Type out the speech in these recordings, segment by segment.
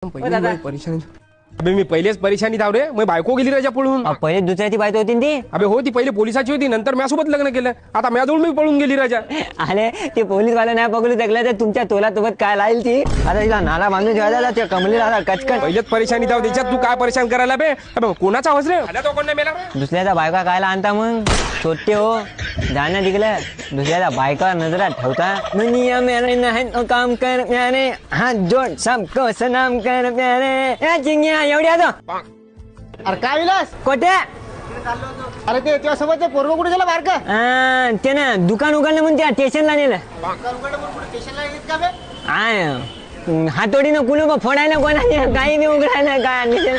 परेशानी अबे मी पहिलेच परेशानी धाव रे. मग बायको गेली राजा पळून. पहिले दुसऱ्याची बायको होती ना ती. अबे हो ती पहिले पोलिसाची होती, नंतर माझ्यासोबत लग्न केलं. आता माझ्याजवळ मी पळून गेली राजा. अरे ते पोलीस वाला नाही पकडू शकला तर तुमच्या तोलासोबत काय लाईल ती. आता तिला नाला बांधून ठेवायला त्या कमलीला कचकट. पहिलेच परेशानी धाव त्याच्यात तू काय परेशान करायला बे. अबे कोणाचा आवाज रे. आला तो कोण नाही मेला. दुसऱ्याचा बायका कायला आणता मग. छोटे हो जाणं तिकडं. दुसऱ्याचा बायका नजरा ठेवता. दुनिया मेरे नहीं काम कर प्यारे, हाथ जोड़ सबको सलाम कर प्यारे. चिंग्या एवढ्या तो. अरे काय विलास कोटे. अरे ते त्यासोबत पोरग कुठे गेला बारका. ते ना दुकान उघडलं म्हणून त्या स्टेशनला नेलं. स्टेशनला येत का बे. हातोडीनं कुलूप फोडायला कोणा काही बी उघडायला काय.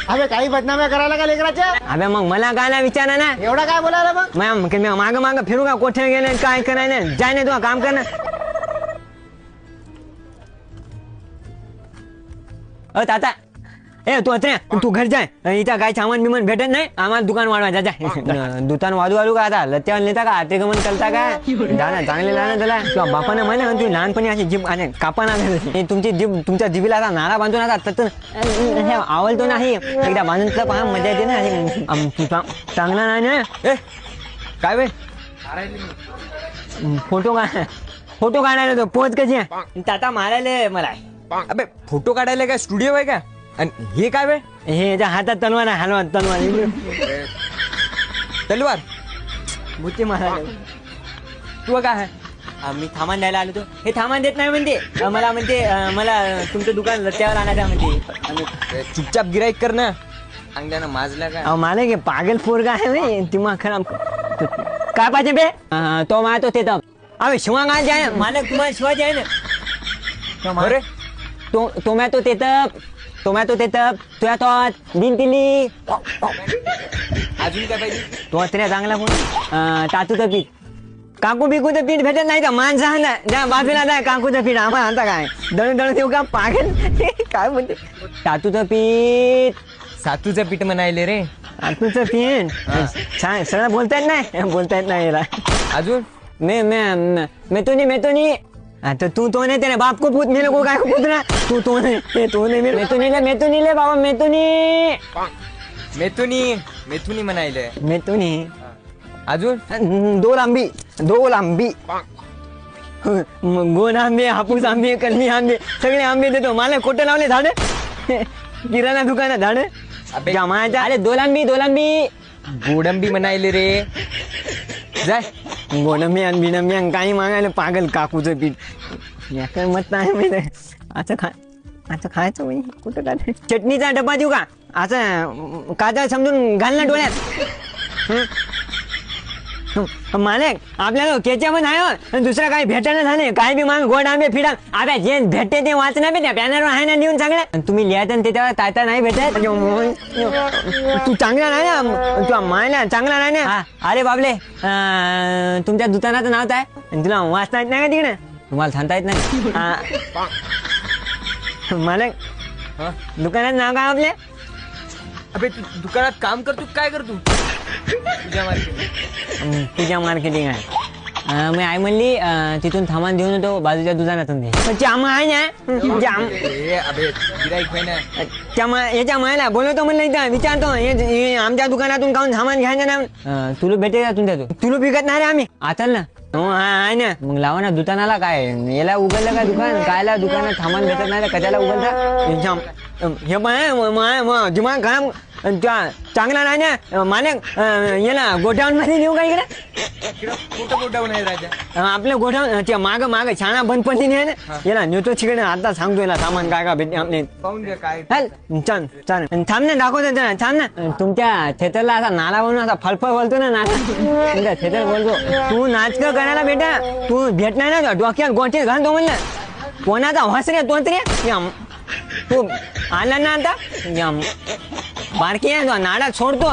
अबे काही बदनाम्या करायला का लेकराच्या. अबे मग मला काय नाही विचारा ना. एवढा काय बोलायला मग. माग माग फिरू का कोठे गेले काय करायला. जाय ना तू काम कर ना. ताता ए तू अत्रे तू घर जाय. इथं काय सामान बिमान भेटत नाही. आम्हाला दुकान वाढवायचा जाय. दुकान वाढू का आता लत्यावर नेता का ते गमन करता का. जा ना चांगले जा ना त्याला. किंवा बापानं म्हणा तू लहानपणी अशी जीभ कापा ना तुमची जीभ तुमच्या जिभीला आता नाळा बांधून आता हे आवडतो नाही. एकदा बांधून पहा मजा येते ना. चांगला नाही ना. ए काय बे. फोटो काढायला तो पोच कशी आहे. ताता मारायला मला. अबे फोटो काढायला काय स्टुडिओ आहे का. आणि हे काय बे. हे याच्या हातात तलवार आहे. हलवा तलवार तलवार बुच्ची मारायला. तू काय आहे. मी सामान द्यायला आलो. तो हे सामान देत नाही म्हणते. मला म्हणते मला तुमचं दुकान लत्यावर आणायचं म्हणते. चुपचाप गिराईक कर ना. अंगल्यानं माजला काय. मला की पागल पोरगा आहे मी. दिमाग खराब. काय पाहिजे बे. तो मारतो ते तर. अरे शिवा काय आहे मालक तुम्हाला शिवाजी आहे ना. अरे टोमॅटो ते तप. टोमॅटो ते तप तुया तो दिन तिली. अजून काय पाहिजे. तो अत्र्या चांगला कोण टाटूचं पीठ. काकू बिकूचं पीठ भेटत नाही का. माणसं ना ज्या बाजूला जाय काकूचं पीठ आम्हाला आणता काय. दळून दळून देऊ का पागल. काय म्हणते टाटूचं पीठ. सातूचं पीठ म्हणायले रे. टाटूचं पीठ छान सगळं बोलता येत नाही. बोलता येत नाही याला. अजून मेतोनी आता तू तो नाही तेरे बाप को पूछ मेरे को काय को पूछना. तू नहीं मेतोनी ले बाबा मेथुनी म्हणायले. मेतोनी. अजून दो लांबी गोल आंबे हापूस आंबे कलमी आंबे सगळे आंबे देतो. मला खोटं लावले झाड. किराणा दुकानात झाड. जमायच्या. अरे दो लांबी गोडंबी म्हणायले रे. जाय गोडंबी काही मागायला पागल काकूचं पीठ. याकडे मत नाही माहिती. असं खायचं म्हणजे कुठं काय. चटणीचा डब्बा देऊ का. असं काजळ समजून घाल ना डोळ्यात. मालक आपल्याला केच्यामध्ये आहे. दुसरं काही भेटायला झाले काय बी माग गोड आंबे फिडा. आता जे भेटते ते वाचना बे. त्या बॅनरवर आहे ना लिहून चांगलं. तुम्ही लिहायचं त्याच्यावर ताता नाही भेटत. तू चांगला नाही ना. तुला मायला चांगला नाही ना. अरे बाबले तुमच्या दुकानाचं नाव काय. तुला वाचता येत नाही का तिकडे. तुम्हाला सांगता येत नाही. मालक दुकानाचं नाव काय आपले. अबे तू दुकानात काम करतो काय करतो. तुझ्या मार्केटिंग आहे. मी आई म्हणली तिथून सामान देऊन येतो बाजूच्या दुकानातून. जाम आहे ना जाम. याच्या मायला बोलवतो म्हणलं इथं विचारतो आमच्या दुकानातून काऊन सामान घ्यायचं ना. तुला भेटेल का तुमच्या तुला पिकत नाही रे आम्ही. आता ना हो आहे ना. मग लावा ना दुकानाला काय याला उघडलं का दुकान. कायला दुकानात सामान भेटत नाही कशाला उघडता. हे पण दिमाग खराब. चांगला नाही ना मालक. याला गोडाऊन मध्ये नेऊ का इकडे. कुठं गोडाऊन आहे राजा. आपल्या गोडाऊन माग छाना बंद पडली नाही ना. याला नेतो तिकडे. आता सांगतो याला सामान काय का भेटते आपले. पाहून घ्या काय. छान थांब ना दाखवतो ना. थांब ना. तुमच्या थेटरला असा नाला बनवून असा फळफळ बोलतो ना नाला. तुमच्या थेटर बोलतो. तू नाचक करायला बेटा. तू भेटणार ना डोक्यात गोठे घालतो म्हणलं. कोणाचा वास रे तो रे. तू आला ना आता बारकी आहे नाडा सोडतो.